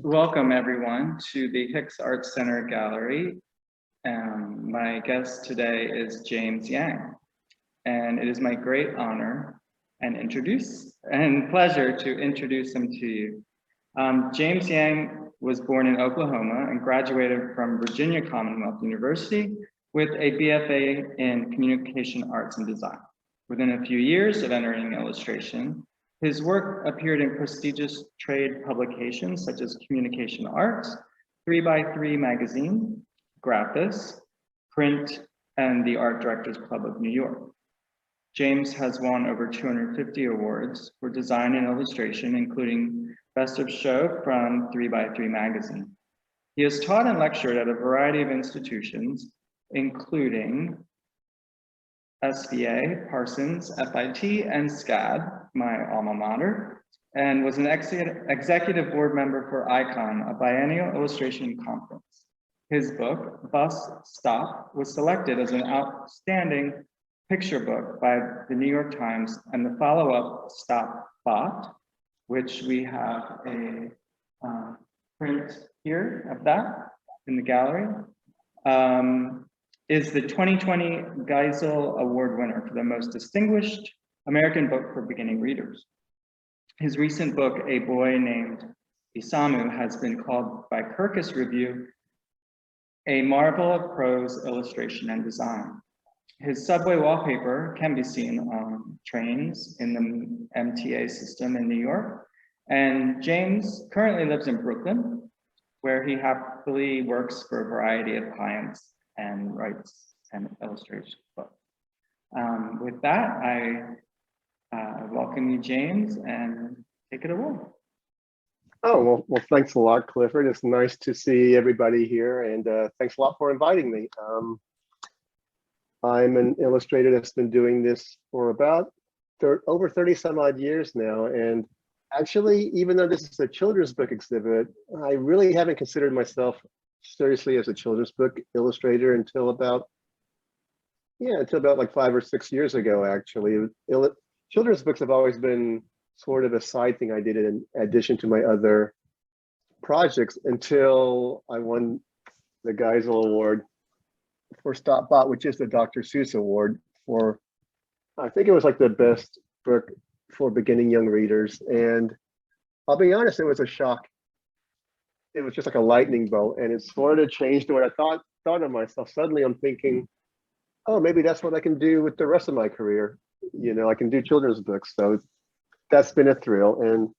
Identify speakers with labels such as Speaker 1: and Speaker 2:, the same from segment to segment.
Speaker 1: Welcome everyone to the Hicks Art Center Gallery. My guest today is James Yang, and it is my great honor and pleasure to introduce him to you. James Yang was born in Oklahoma and graduated from Virginia Commonwealth University with a BFA in Communication Arts and Design. Within a few years of entering illustration, his work appeared in prestigious trade publications such as Communication Arts, 3x3 Magazine, Graphis, Print, and the Art Directors Club of New York. James has won over 250 awards for design and illustration, including Best of Show from 3x3 Magazine. He has taught and lectured at a variety of institutions, including SVA, Parsons, FIT, and SCAD, my alma mater, and was an executive board member for ICON, a biennial illustration conference. His book, Bus Stop, was selected as an outstanding picture book by the New York Times, and the follow-up, Stop Bot, which we have a print here of that in the gallery, is the 2020 Geisel Award winner for the most distinguished American book for beginning readers. His recent book, A Boy Named Isamu, has been called by Kirkus Review a marvel of prose, illustration, and design. His subway wallpaper can be seen on trains in the MTA system in New York. And James currently lives in Brooklyn, where he happily works for a variety of clients and writes and illustrates books. With that, I welcome you, James, and take it away.
Speaker 2: Oh, well, thanks a lot, Clifford. It's nice to see everybody here, and thanks a lot for inviting me. I'm an illustrator that's been doing this for about over 30 some odd years now. And actually, even though this is a children's book exhibit, I really haven't considered myself seriously as a children's book illustrator until about like 5 or 6 years ago, actually. Children's books have always been sort of a side thing I did in addition to my other projects until I won the Geisel Award for Stop Bot, which is the Dr. Seuss Award for, I think it was like the best book for beginning young readers. And I'll be honest, it was a shock. It was just like a lightning bolt, and it sort of changed what I thought of myself. Suddenly I'm thinking, oh, maybe that's what I can do with the rest of my career. You know, I can do children's books. So that's been a thrill. And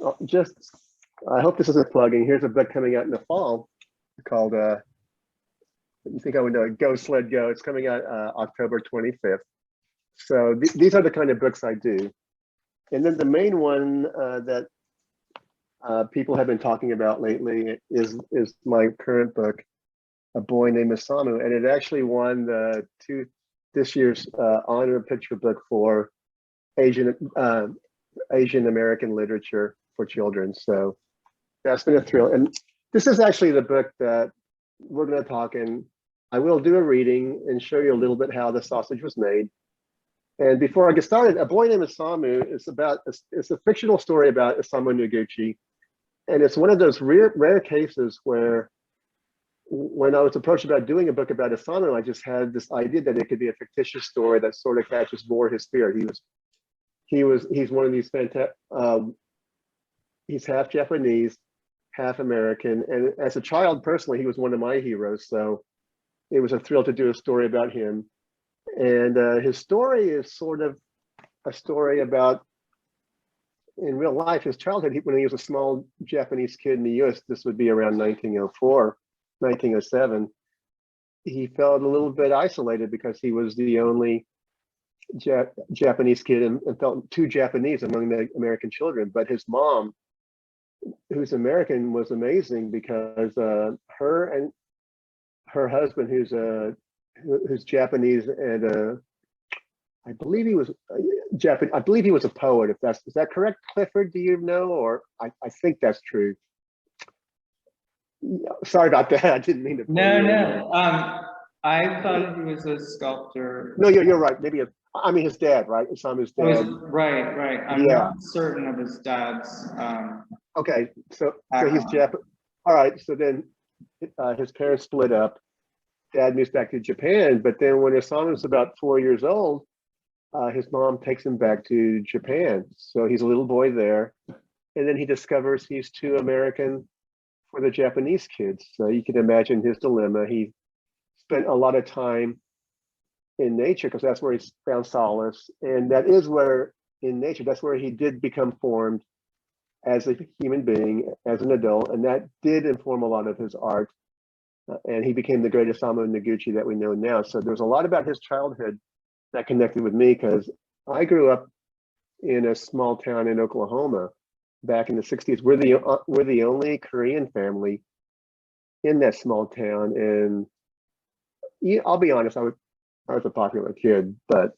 Speaker 2: I hope this isn't plugging. Here's a book coming out in the fall called, you think I would know, Go Sled Go. It's coming out October 25th. So these are the kind of books I do. And then the main one that people have been talking about lately is my current book, A Boy Named Isamu, and it actually won this year's honor picture book for Asian American literature for children. So that's been a thrill. And this is actually the book that we're going to talk in. I will do a reading and show you a little bit how the sausage was made. And before I get started, A Boy Named Isamu it's a fictional story about Isamu Noguchi. And it's one of those rare cases where when I was approached about doing a book about Isamu, I just had this idea that it could be a fictitious story that sort of catches more his spirit. He's one of these fantastic, he's half Japanese, half American. And as a child, personally, he was one of my heroes. So it was a thrill to do a story about him. And his story is sort of a story about, in real life, his childhood, when he was a small Japanese kid in the US, this would be around 1904, 1907, he felt a little bit isolated because he was the only Japanese kid and felt too Japanese among the American children. But his mom, who's American, was amazing because her and her husband, who's Japanese, and I believe he was Japanese. I believe he was a poet. Is that correct, Clifford? Do you know? Or I think that's true. Sorry about that. I didn't mean to.
Speaker 1: No. I thought he was a sculptor.
Speaker 2: No, you're right. Maybe I mean his dad, right? Isamu's dad.
Speaker 1: Right. I'm not certain of his dad's
Speaker 2: Okay, so he's
Speaker 1: background.
Speaker 2: Japanese. All right, so then his parents split up. Dad moves back to Japan, but then when Isama's about 4 years old, his mom takes him back to Japan. So he's a little boy there, and then he discovers he's too American for the Japanese kids. So you can imagine his dilemma. He spent a lot of time in nature because that's where he found solace, and that is where in nature that's where he did become formed as a human being, as an adult, and that did inform a lot of his art. And he became the great Isamu Noguchi that we know now. So there's a lot about his childhood that connected with me because I grew up in a small town in Oklahoma back in the 60s. We're the only Korean family in that small town, and yeah, I'll be honest, I was a popular kid, but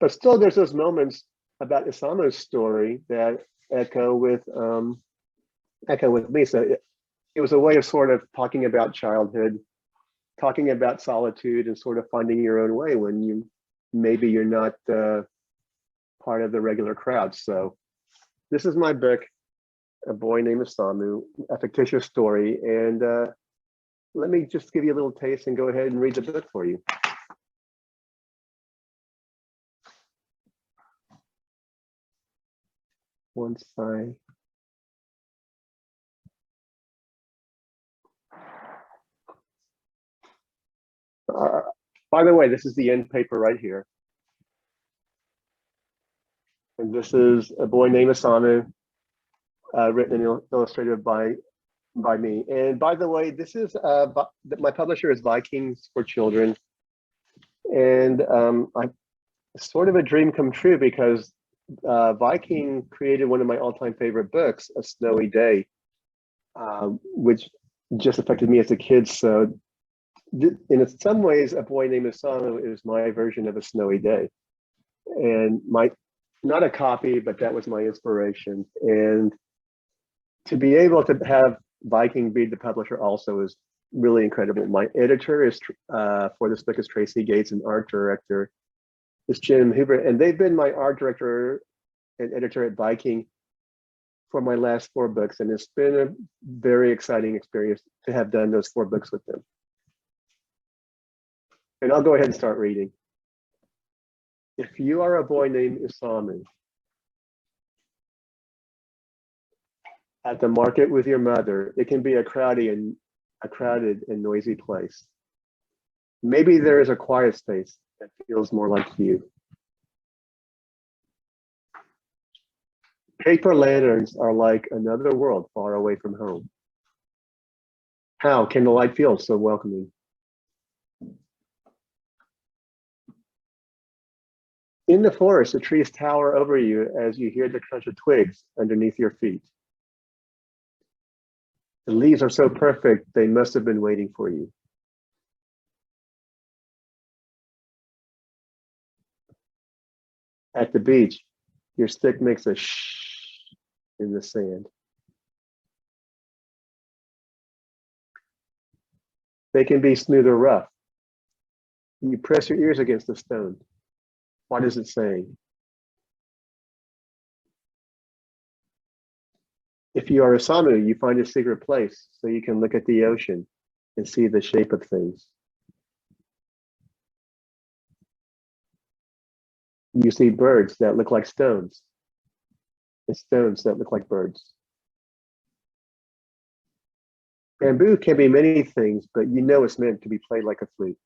Speaker 2: still, there's those moments about Isamu's story that echo with me. So it was a way of sort of talking about childhood, talking about solitude, and sort of finding your own way when you're not part of the regular crowd. So this is my book, A Boy Named Isamu, a fictitious story. And let me just give you a little taste and go ahead and read the book for you. Once I by the way, this is the end paper right here. And this is A Boy Named Isamu, written and illustrated by me. And by the way, this is my publisher is Vikings for Children. And it's sort of a dream come true because Viking created one of my all-time favorite books, A Snowy Day, which just affected me as a kid. So in some ways, A Boy Named Isamu is my version of A Snowy Day. And not a copy, but that was my inspiration. And to be able to have Viking be the publisher also is really incredible. My editor is for this book is Tracy Gates, and art director is Jim Huber, and they've been my art director and editor at Viking for my last 4 books, and it's been a very exciting experience to have done those 4 books with them. And I'll go ahead and start reading. If you are a boy named Isamu, at the market with your mother, it can be a crowded and noisy place. Maybe there is a quiet space that feels more like you. Paper lanterns are like another world far away from home. How can the light feel so welcoming? In the forest, the trees tower over you as you hear the crunch of twigs underneath your feet. The leaves are so perfect, they must have been waiting for you. At the beach, your stick makes a shh in the sand. They can be smooth or rough. You press your ears against the stone. What is it saying? If you are Isamu, you find a secret place so you can look at the ocean and see the shape of things. You see birds that look like stones and stones that look like birds. Bamboo can be many things, but you know it's meant to be played like a flute.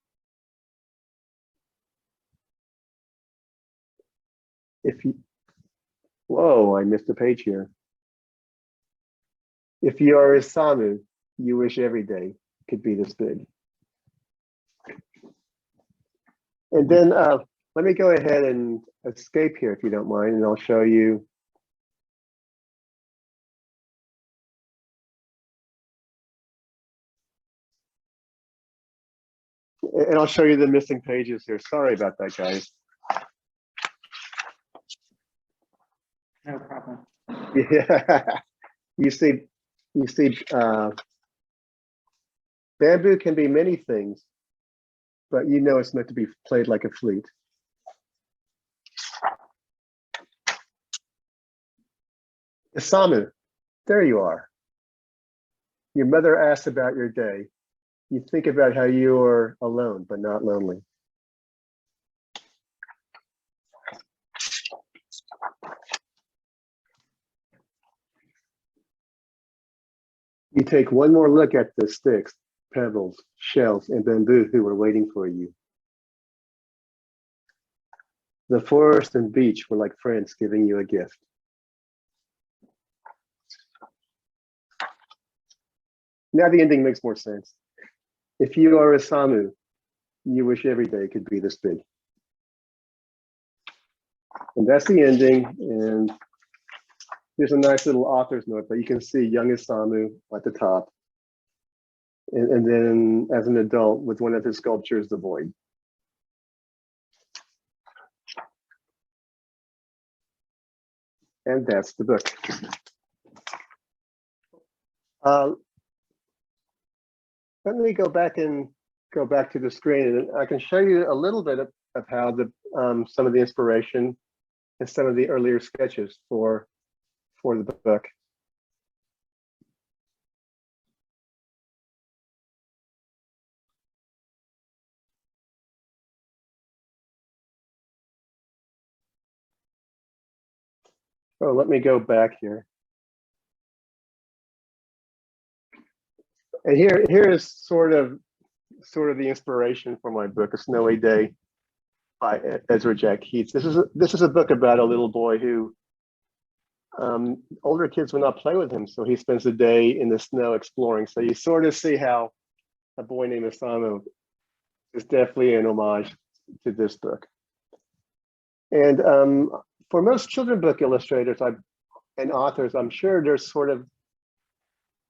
Speaker 2: Whoa, I missed a page here. If you are Isamu, you wish every day could be this big. And then let me go ahead and escape here if you don't mind, and I'll show you. And I'll show you the missing pages here. Sorry about that, guys.
Speaker 1: No problem.
Speaker 2: Yeah, you see, bamboo can be many things, but you know it's meant to be played like a flute. Isamu, there you are. Your mother asks about your day. You think about how you are alone, but not lonely. You take one more look at the sticks, pebbles, shells, and bamboo who were waiting for you. The forest and beach were like friends giving you a gift. Now the ending makes more sense. If you are Isamu, you wish every day could be this big. And that's the ending. And there's a nice little author's note, but you can see young Isamu at the top. And then as an adult with one of his sculptures, the void. And that's the book. Let me go back to the screen, and I can show you a little bit of how some of the inspiration and some of the earlier sketches for the book. Oh, let me go back here. And here is sort of the inspiration for my book, A Snowy Day by Ezra Jack Keats. This is a book about a little boy who older kids will not play with him, so he spends the day in the snow exploring. So you sort of see how a boy named Isamu is definitely an homage to this book. And for most children book illustrators and authors, I'm sure there's sort of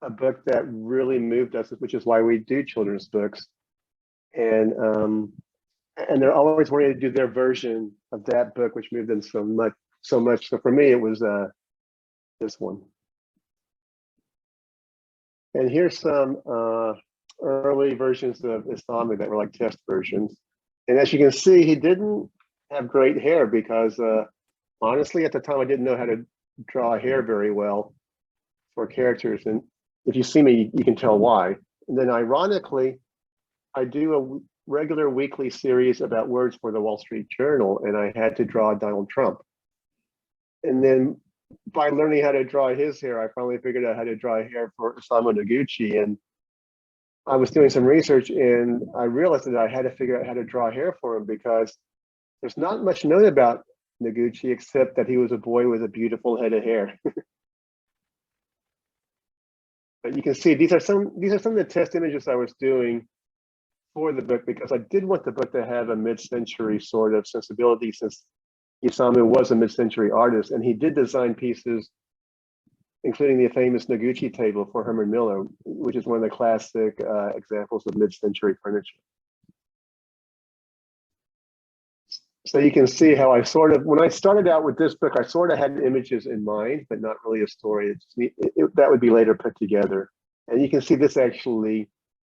Speaker 2: a book that really moved us, which is why we do children's books. And they're always wanting to do their version of that book, which moved them so much. So for me, it was this one. And here's some early versions of Isamu that were like test versions. And as you can see, he didn't have great hair because honestly, at the time, I didn't know how to draw hair very well for characters. And if you see me, you can tell why. And then ironically, I do a regular weekly series about words for the Wall Street Journal, and I had to draw Donald Trump. And then by learning how to draw his hair, I finally figured out how to draw hair for Isamu Noguchi. And I was doing some research and I realized that I had to figure out how to draw hair for him because there's not much known about Noguchi except that he was a boy with a beautiful head of hair. But you can see these are some of the test images I was doing for the book because I did want the book to have a mid-century sort of sensibility since Isamu was a mid-century artist and he did design pieces, including the famous Noguchi table for Herman Miller, which is one of the classic examples of mid-century furniture. So you can see how when I started out with this book, I sort of had images in mind, but not really a story. That would be later put together. And you can see this actually,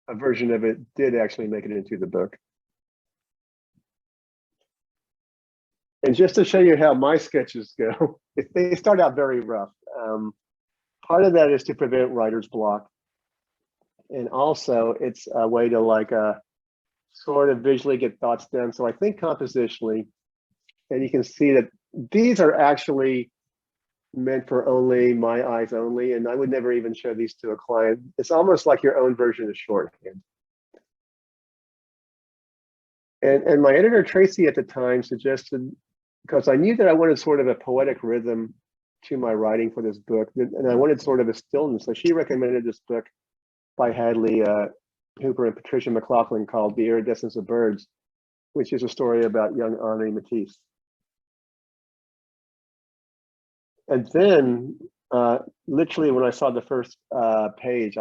Speaker 2: a version of it did actually make it into the book. And just to show you how my sketches go, they start out very rough. Part of that is to prevent writer's block. And also it's a way to sort of visually get thoughts down. So I think compositionally, and you can see that these are actually meant for only my eyes only, and I would never even show these to a client. It's almost like your own version of shorthand. And my editor, Tracy, at the time suggested, because I knew that I wanted sort of a poetic rhythm to my writing for this book, and I wanted sort of a stillness. So she recommended this book by Hadley Hooper and Patricia McLaughlin called The Iridescence of Birds, which is a story about young Henri Matisse. And then literally when I saw the first page,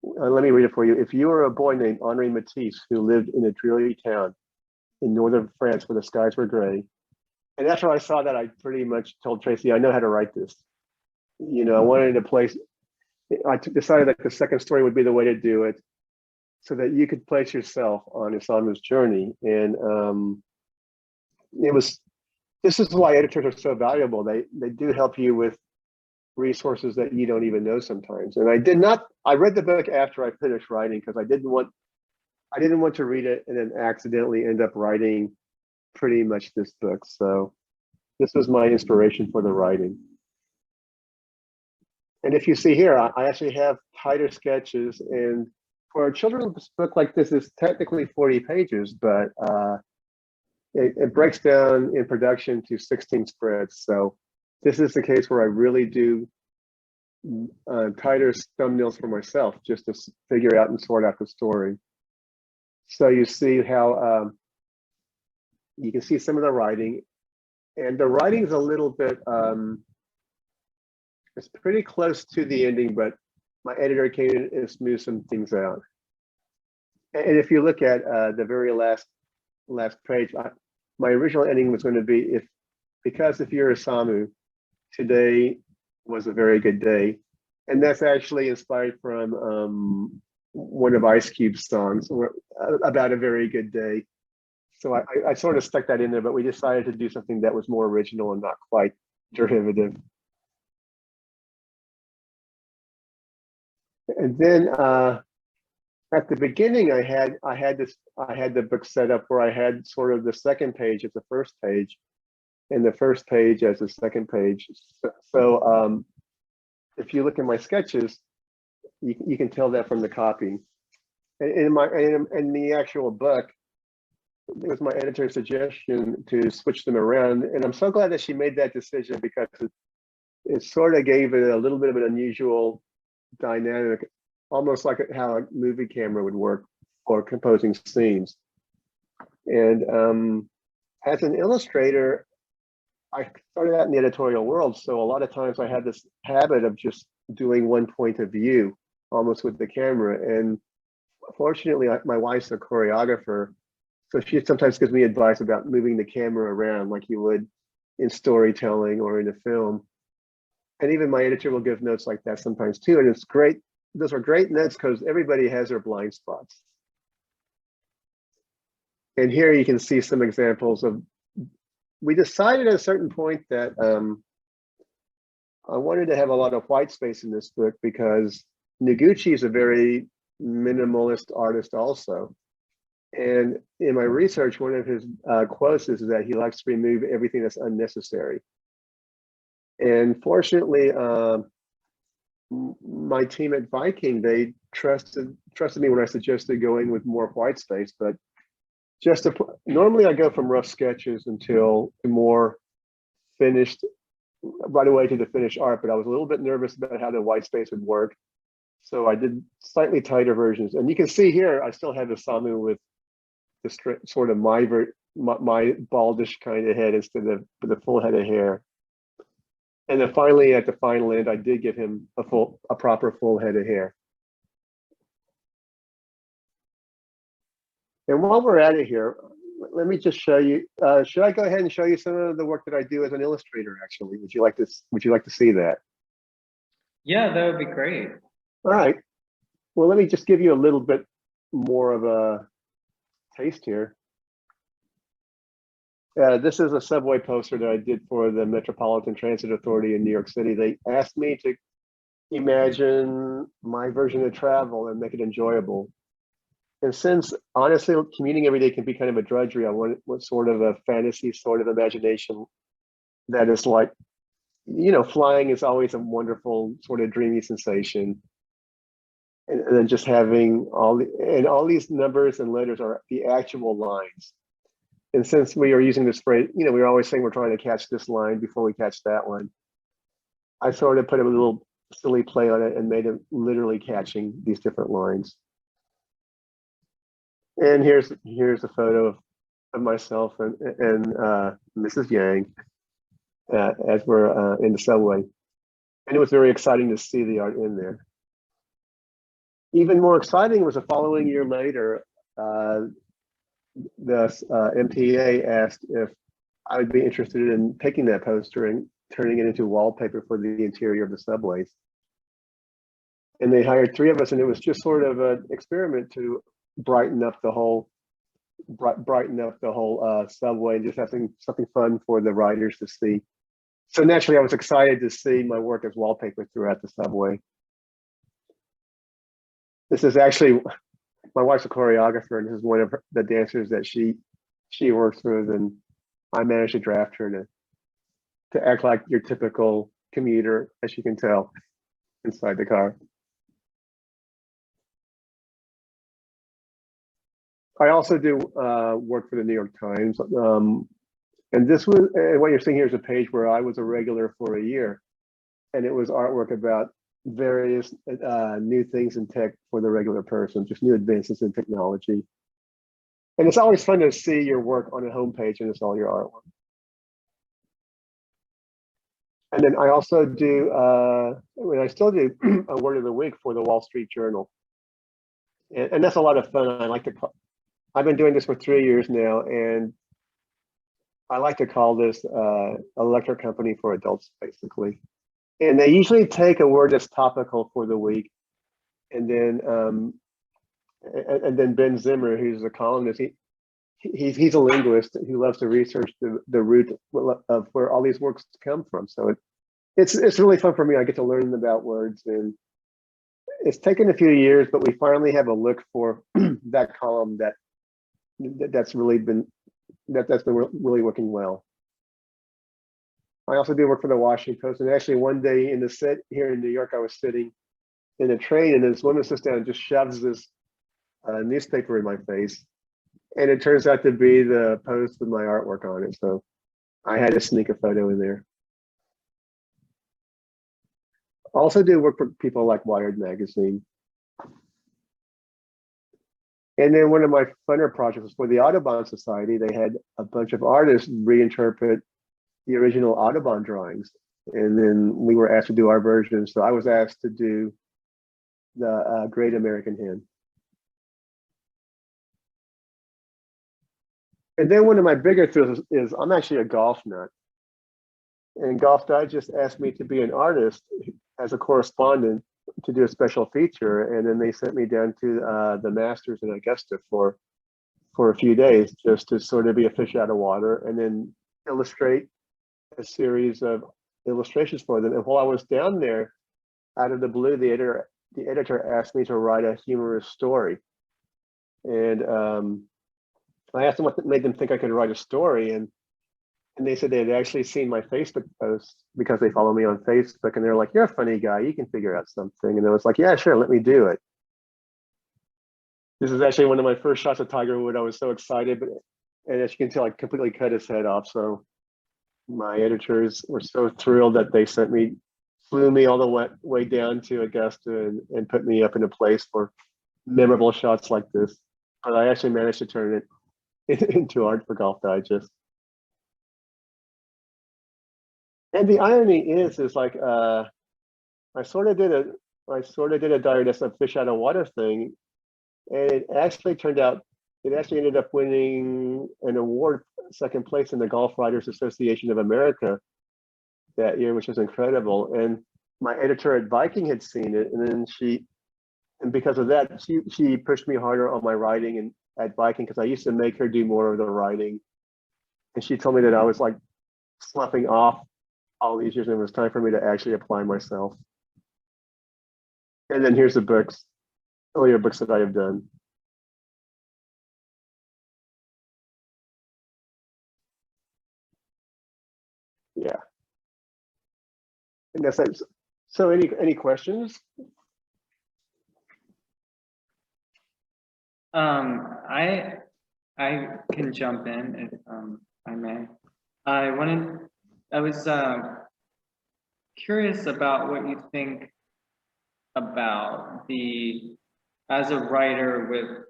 Speaker 2: let me read it for you. If you were a boy named Henri Matisse who lived in a dreary town in northern France where the skies were gray, and after I saw that, I pretty much told Tracy, I know how to write this. You know, I wanted a place, I decided that the second story would be the way to do it so that you could place yourself on Isamu's journey. And this is why editors are so valuable. They do help you with resources that you don't even know sometimes. And I read the book after I finished writing because I didn't want to read it and then accidentally end up writing pretty much this book. So this was my inspiration for the writing. And if you see here, I actually have tighter sketches, and for a children's book like this, is technically 40 pages, but it breaks down in production to 16 spreads. So this is the case where I really do tighter thumbnails for myself just to figure out and sort out the story. So you see how you can see some of the writing, and the writing's a little bit it's pretty close to the ending, but my editor came in and smoothed some things out. And if you look at the very last page, my original ending was going to be because if you're a Samu, today was a very good day. And that's actually inspired from one of Ice Cube's songs about a very good day. So I sort of stuck that in there, but we decided to do something that was more original and not quite derivative. And then at the beginning, I had the book set up where I had sort of the second page as the first page, and the first page as the second page. So if you look at my sketches, you can tell that from the copy. And in the actual book, it was my editor's suggestion to switch them around, and I'm so glad that she made that decision because it sort of gave it a little bit of an unusual dynamic, almost like how a movie camera would work for composing scenes. And as an illustrator, I started out in the editorial world, so a lot of times I had this habit of just doing one point of view, almost with the camera. And fortunately, my wife's a choreographer, so she sometimes gives me advice about moving the camera around like you would in storytelling or in a film. And even my editor will give notes like that sometimes too. And it's great. Those are great notes because everybody has their blind spots. And here you can see some examples of, we decided at a certain point that I wanted to have a lot of white space in this book because Noguchi is a very minimalist artist also. And in my research, one of his quotes is that he likes to remove everything that's unnecessary. And fortunately, my team at Viking, they trusted me when I suggested going with more white space. But normally I go from rough sketches until more finished, right away to the finished art. But I was a little bit nervous about how the white space would work, so I did slightly tighter versions. And you can see here, I still have the Samu with the sort of my baldish kind of head instead of the full head of hair. And then finally, at the final end, I did give him a proper full head of hair. And while we're at it here, let me just show you. Should I go ahead and show you some of the work that I do as an illustrator? Actually, would you like to see that?
Speaker 1: Yeah, that would be great.
Speaker 2: All right. Well, let me just give you a little bit more of a taste here. This is a subway poster that I did for the Metropolitan Transit Authority in New York City. They asked me to imagine my version of travel and make it enjoyable. And since honestly, commuting every day can be kind of a drudgery, I want sort of a fantasy sort of imagination that is like, flying is always a wonderful sort of dreamy sensation. And then just having all these numbers and letters are the actual lines. And since we are using this phrase, we're always saying we're trying to catch this line before we catch that one. I sort of put a little silly play on it and made it literally catching these different lines. And here's a photo of myself and Mrs. Yang as we're in the subway. And it was very exciting to see the art in there. Even more exciting was the following year later, the MTA asked if I would be interested in taking that poster and turning it into wallpaper for the interior of the subways. And they hired 3 of us, and it was just sort of an experiment to brighten up the whole subway and just have something fun for the riders to see. So naturally, I was excited to see my work as wallpaper throughout the subway. This is actually, my wife's a choreographer, and this is one of the dancers that she works with, and I managed to draft her to act like your typical commuter, as you can tell, inside the car. I also do work for the New York Times. And this was, and what you're seeing here is a page where I was a regular for a year. And it was artwork about various new things in tech for the regular person, just new advances in technology. And it's always fun to see your work on a homepage and it's all your artwork. And then I also do, I still do a word of the week for the Wall Street Journal. And that's a lot of fun. I've been doing this for 3 years now, and I like to call this a lecture company for adults, basically. And they usually take a word that's topical for the week, and then Ben Zimmer, who's a columnist, he's a linguist who loves to research the root of where all these works come from. So it's really fun for me. I get to learn about words, and it's taken a few years, but we finally have a look for that column that's really been really working well. I also do work for the Washington Post, and actually one day in the set here in New York, I was sitting in a train, and this woman sits down and just shoves this newspaper in my face, and it turns out to be the Post with my artwork on it. So I had to sneak a photo in there. Also do work for people like Wired magazine. And then one of my funner projects was for the Audubon Society. They had a bunch of artists reinterpret the original Audubon drawings. And then we were asked to do our version. So I was asked to do the Great American Hen. And then one of my bigger thrills is I'm actually a golf nut. And Golf Digest asked me to be an artist as a correspondent to do a special feature, and then they sent me down to the Masters in Augusta for a few days just to sort of be a fish out of water and then illustrate a series of illustrations for them. And while I was down there, out of the blue, the editor asked me to write a humorous story, and I asked them what made them think I could write a story, and they said they had actually seen my Facebook posts because they follow me on Facebook, and they're like, "You're a funny guy, you can figure out something." And I was like, "Yeah, sure, let me do it." This is actually one of my first shots of Tiger Wood. I was so excited, and as you can tell, I completely cut his head off. So my editors were so thrilled that they flew me all the way down to Augusta and put me up in a place for memorable shots like this. But I actually managed to turn it into art for Golf Digest. And the irony is like I sort of did a diary that's a fish out of water thing, and it actually ended up winning an award, second place in the Golf Writers Association of America that year, which was incredible. And my editor at Viking had seen it, and then because of that, she pushed me harder on my writing and at Viking, because I used to make her do more of the writing, and she told me that I was like sloughing off all these years, and it was time for me to actually apply myself. And then here's the books, earlier books that I have done. Yeah. And that's it. So any questions?
Speaker 1: I can jump in if I may. I was curious about what you think about as a writer with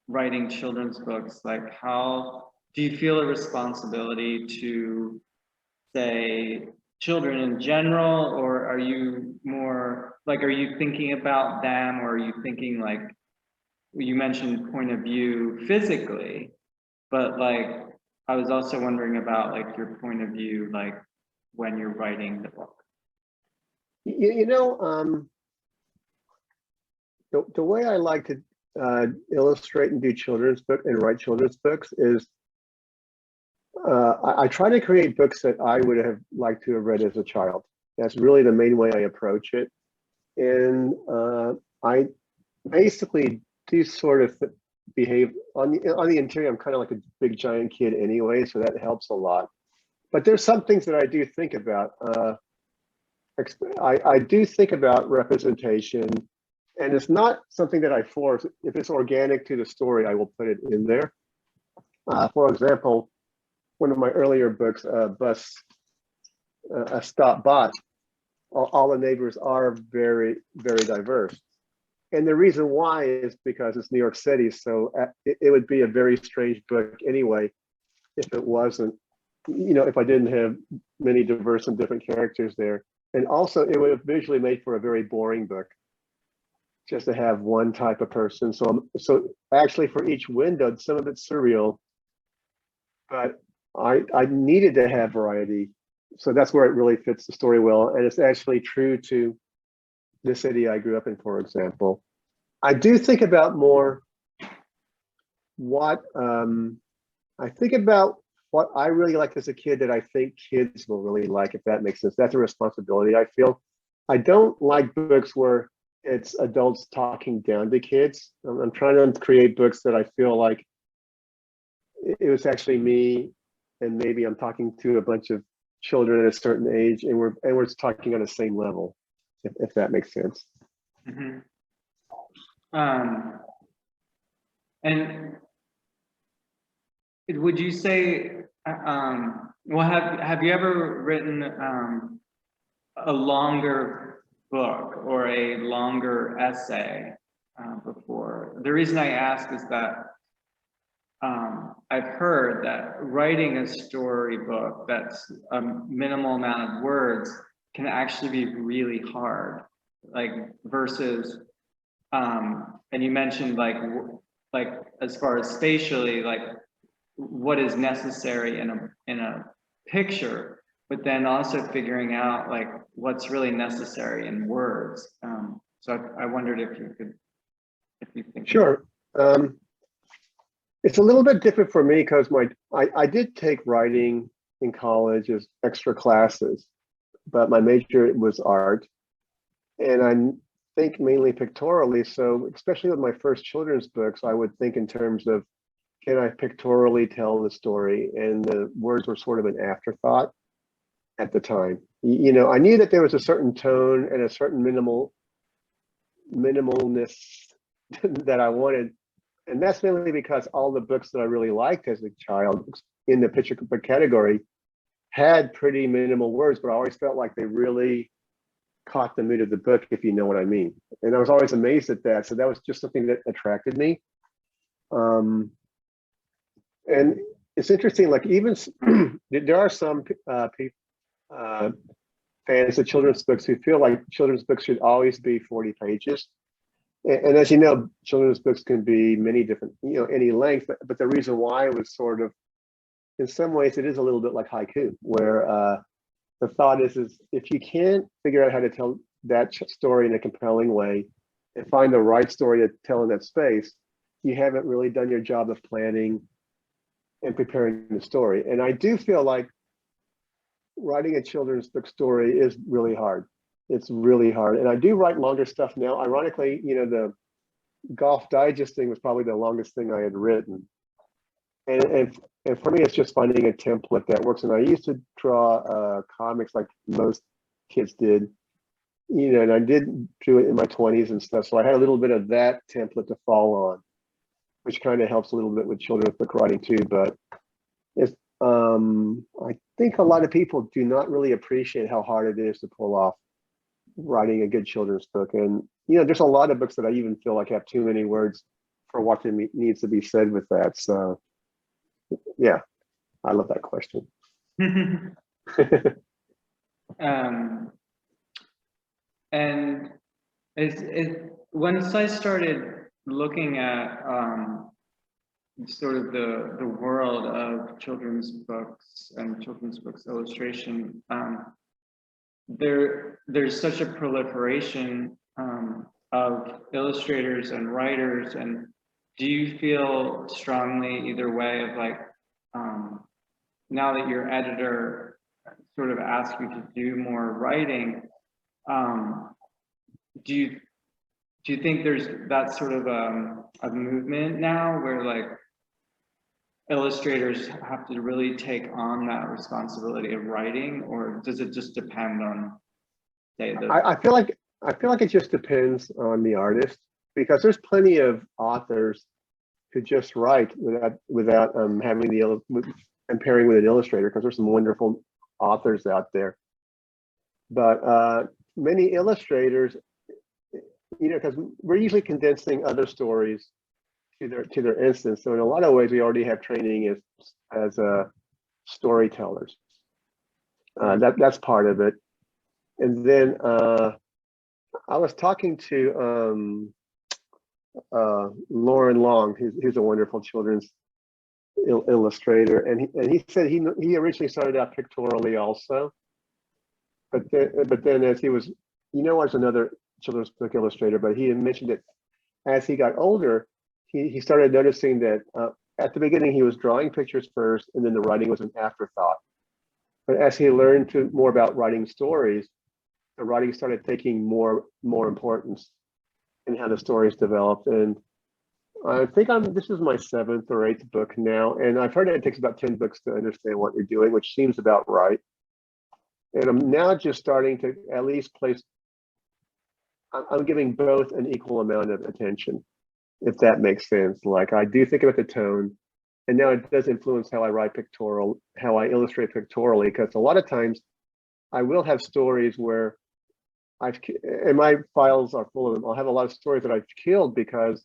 Speaker 1: writing children's books, like how do you feel a responsibility to, say, children in general, or are you more like, are you thinking about them, or are you thinking like, you mentioned point of view physically, but like I was also wondering about like your point of view, like when you're writing the book.
Speaker 2: The way I like to illustrate and do children's book and write children's books is I try to create books that I would have liked to have read as a child. That's really the main way I approach it. And I basically do sort of behave on the interior. I'm kind of like a big giant kid anyway, so that helps a lot. But there's some things that I do think about. I do think about representation, and it's not something that I force. If it's organic to the story, I will put it in there. For example, one of my earlier books, a Stop Bot, all the neighbors are very, very diverse. And the reason why is because it's New York City. So it would be a very strange book anyway, if it wasn't, if I didn't have many diverse and different characters there. And also it would have visually made for a very boring book just to have one type of person. So actually for each window, some of it's surreal, but I needed to have variety. So that's where it really fits the story well. And it's actually true to the city I grew up in, for example. I do think about more what I think about what I really liked as a kid that I think kids will really like, if that makes sense. That's a responsibility I feel. I don't like books where it's adults talking down to kids. I'm trying to create books that I feel like it was actually me, and maybe I'm talking to a bunch of children at a certain age, and we're talking on the same level, if that makes sense.
Speaker 1: Mm-hmm. And would you say, well, have you ever written a longer book or a longer essay before? The reason I ask is that I've heard that writing a storybook that's a minimal amount of words can actually be really hard, like versus, and you mentioned like as far as spatially, like what is necessary in a picture, but then also figuring out like what's really necessary in words. So I wondered if you think.
Speaker 2: Sure. It's a little bit different for me because I did take writing in college as extra classes, but my major was art, and I think mainly pictorially. So especially with my first children's books, I would think in terms of, can I pictorially tell the story? And the words were sort of an afterthought at the time. I knew that there was a certain tone and a certain minimalness that I wanted. And that's mainly because all the books that I really liked as a child in the picture book category had pretty minimal words, but I always felt like they really caught the mood of the book, if you know what I mean. And I was always amazed at that. So that was just something that attracted me. And it's interesting, like even there are some fans of children's books who feel like children's books should always be 40 pages. And as you know, children's books can be many different, any length, but the reason why was sort of, in some ways, it is a little bit like haiku, where the thought is if you can't figure out how to tell that story in a compelling way and find the right story to tell in that space, you haven't really done your job of planning and preparing the story. And I do feel like writing a children's book story is really hard. It's really hard. And I do write longer stuff now. Ironically, the Golf Digest thing was probably the longest thing I had written. And for me, it's just finding a template that works. And I used to draw comics like most kids did, and I did do it in my 20s and stuff. So I had a little bit of that template to fall on, which kind of helps a little bit with children's book writing too. But it's, I think a lot of people do not really appreciate how hard it is to pull off writing a good children's book. And there's a lot of books that I even feel like have too many words for what needs to be said with that. So yeah, I love that question.
Speaker 1: And once I started looking at sort of the world of children's books and children's books illustration, there's such a proliferation of illustrators and writers. And do you feel strongly either way of like now that your editor sort of asked you to do more writing, do you think there's that sort of a movement now where like illustrators have to really take on that responsibility of writing, or does it just depend on, say, the
Speaker 2: I feel like it just depends on the artist, because there's plenty of authors who just write without having and pairing with an illustrator, because there's some wonderful authors out there. But many illustrators, because we're usually condensing other stories to their instance. So in a lot of ways, we already have training as storytellers. That's part of it. And then I was talking to Lauren Long, who's a wonderful children's illustrator, and he said he originally started out pictorially also, but then as he was, was another children's book illustrator, but he had mentioned that as he got older, he started noticing that at the beginning he was drawing pictures first, and then the writing was an afterthought. But as he learned more about writing stories, the writing started taking more importance in how the stories developed. And I think this is my 7th or 8th book now, and I've heard it takes about 10 books to understand what you're doing, which seems about right. And I'm now just starting to at least I'm giving both an equal amount of attention, if that makes sense. Like, I do think about the tone, and now it does influence how I write how I illustrate pictorially, because a lot of times I will have stories where and my files are full of them. I'll have a lot of stories that I've killed because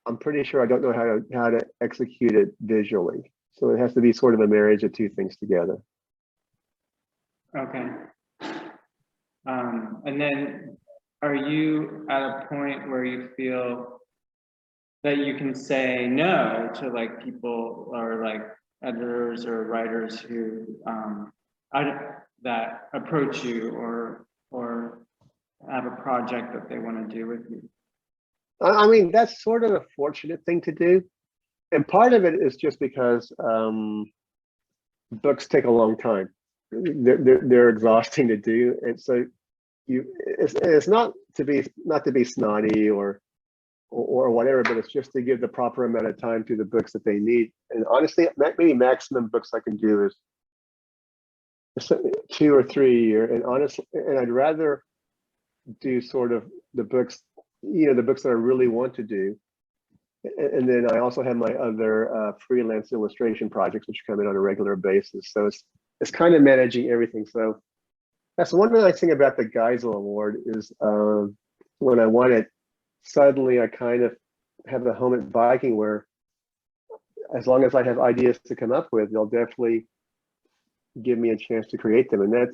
Speaker 2: I'm pretty sure I don't know how to execute it visually. So it has to be sort of a marriage of two things together.
Speaker 1: Okay. And then are you at a point where you feel that you can say no to like people or like editors or writers who that approach you or have a project that they want to do with you?
Speaker 2: I mean, that's sort of a fortunate thing to do. And part of it is just because books take a long time. They're exhausting to do. And so it's not to be snotty or whatever, but it's just to give the proper amount of time to the books that they need. And honestly, maybe maximum books I can do is 2 or 3 a year. And honestly, and I'd rather do sort of the books, the books that I really want to do. And then I also have my other freelance illustration projects, which come in on a regular basis. So it's kind of managing everything. So that's one nice thing about the Geisel Award is when I won it, suddenly I kind of have a home at Viking where as long as I have ideas to come up with, they'll definitely give me a chance to create them. And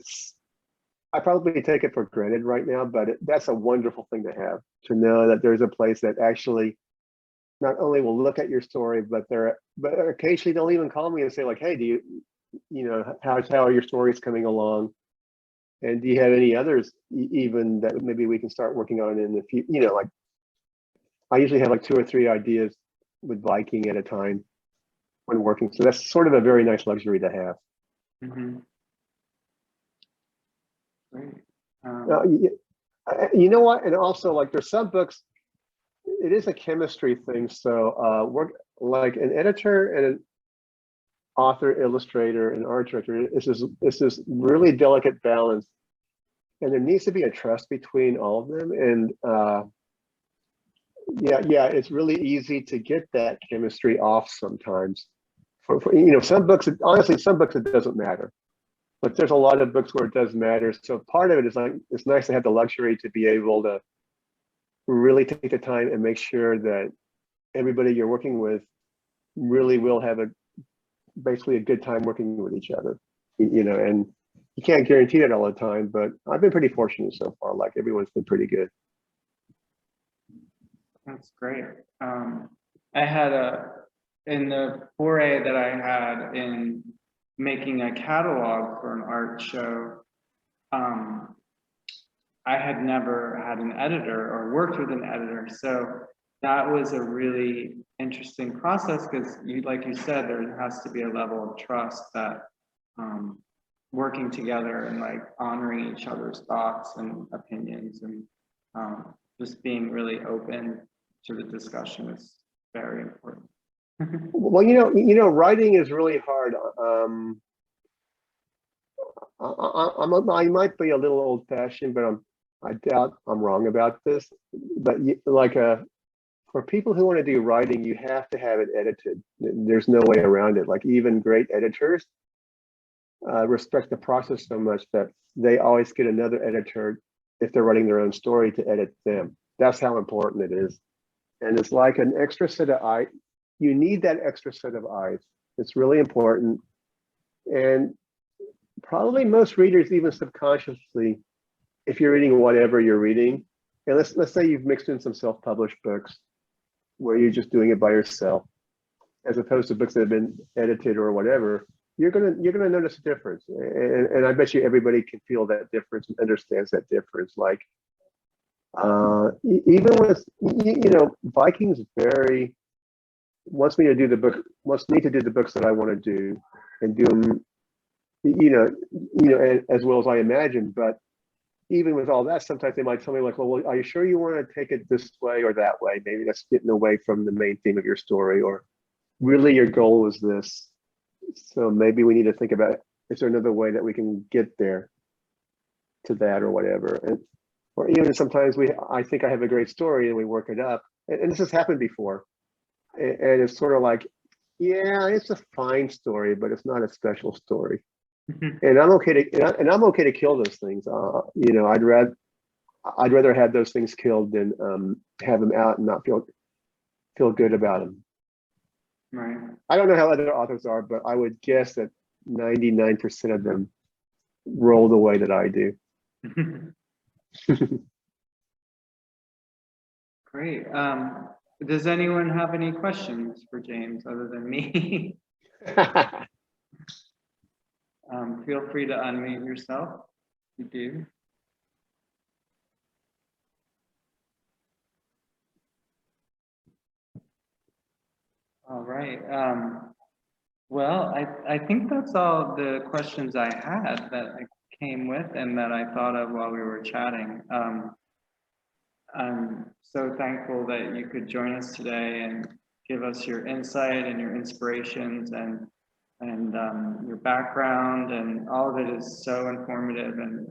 Speaker 2: I probably take it for granted right now, but that's a wonderful thing to have, to know that there's a place that actually not only will look at your story, but occasionally they'll even call me and say like, hey, how are your stories coming along? And do you have any others even that maybe we can start working on in the future? Like I usually have like 2 or 3 ideas with Viking at a time when working. So that's sort of a very nice luxury to have.
Speaker 1: Mm-hmm. Great.
Speaker 2: You know what? And also, like, there's some books, it is a chemistry thing. So work like an editor and an author, illustrator, and art director. It's this really delicate balance, and there needs to be a trust between all of them. And yeah, it's really easy to get that chemistry off sometimes. For some books, honestly, some books it doesn't matter. But there's a lot of books where it does matter. So part of it is like, it's nice to have the luxury to be able to really take the time and make sure that everybody you're working with really will have basically a good time working with each other, and you can't guarantee that all the time, but I've been pretty fortunate so far. Like everyone's been pretty good.
Speaker 1: That's great. I had in the foray that I had in making a catalog for an art show, I had never had an editor or worked with an editor. So that was a really interesting process because like you said, there has to be a level of trust that working together and like honoring each other's thoughts and opinions and just being really open to the discussion is very important.
Speaker 2: Well, writing is really hard. I might be a little old-fashioned, but I doubt I'm wrong about this. But for people who want to do writing, you have to have it edited. There's no way around it. Like even great editors respect the process so much that they always get another editor if they're writing their own story to edit them. That's how important it is. And it's like an extra set of eyes. You need that extra set of eyes. It's really important. And probably most readers, even subconsciously, if you're reading whatever you're reading, and let's say you've mixed in some self-published books where you're just doing it by yourself, as opposed to books that have been edited or whatever, you're gonna notice a difference. And I bet you everybody can feel that difference and understands that difference. Like even with Vikings wants me to do the books that I want to do and do them as well as I imagine. But even with all that, sometimes they might tell me like, well, are you sure you want to take it this way or that way? Maybe that's getting away from the main theme of your story, or really your goal is this. So maybe we need to think about, is there another way that we can get there to that or whatever? Or even sometimes I think I have a great story and we work it up. And this has happened before. And it's sort of like, yeah, it's a fine story, but it's not a special story. And I'm okay to kill those things. I'd rather have those things killed than have them out and not feel good about them.
Speaker 1: Right.
Speaker 2: I don't know how other authors are, but I would guess that 99% of them roll the way that I do.
Speaker 1: Great. Does anyone have any questions for James other than me? Feel free to unmute yourself if you do. All right. Well, I think that's all the questions I had that I came with and that I thought of while we were chatting. I'm so thankful that you could join us today and give us your insight and your inspirations and your background, and all of it is so informative and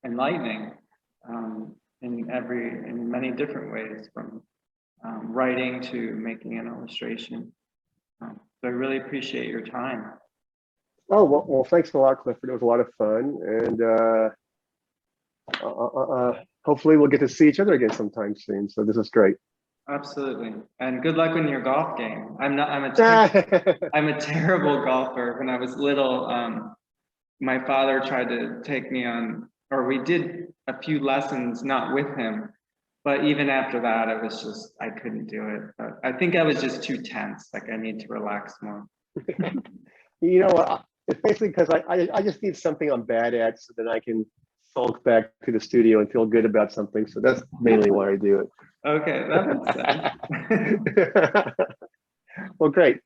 Speaker 1: enlightening in many different ways, from writing to making an illustration. So I really appreciate your time.
Speaker 2: Oh, well, thanks a lot, Clifford. It was a lot of fun, and hopefully we'll get to see each other again sometime soon. So this is great.
Speaker 1: Absolutely, and good luck in your golf game. I'm a terrible golfer. When I was little, my father tried to take me on, or we did a few lessons, not with him, but even after that, it was just, I couldn't do it. But I think I was just too tense. Like I need to relax more.
Speaker 2: It's basically because I just need something I'm bad at so that I can sulk back to the studio and feel good about something. So that's mainly why I do it.
Speaker 1: Okay, that makes sense.
Speaker 2: Well, great.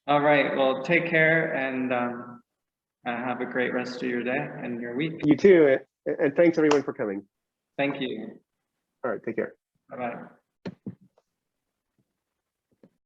Speaker 1: All right, well, take care and have a great rest of your day and your week.
Speaker 2: You too, and thanks everyone for coming.
Speaker 1: Thank you.
Speaker 2: All right, take care.
Speaker 1: Bye-bye.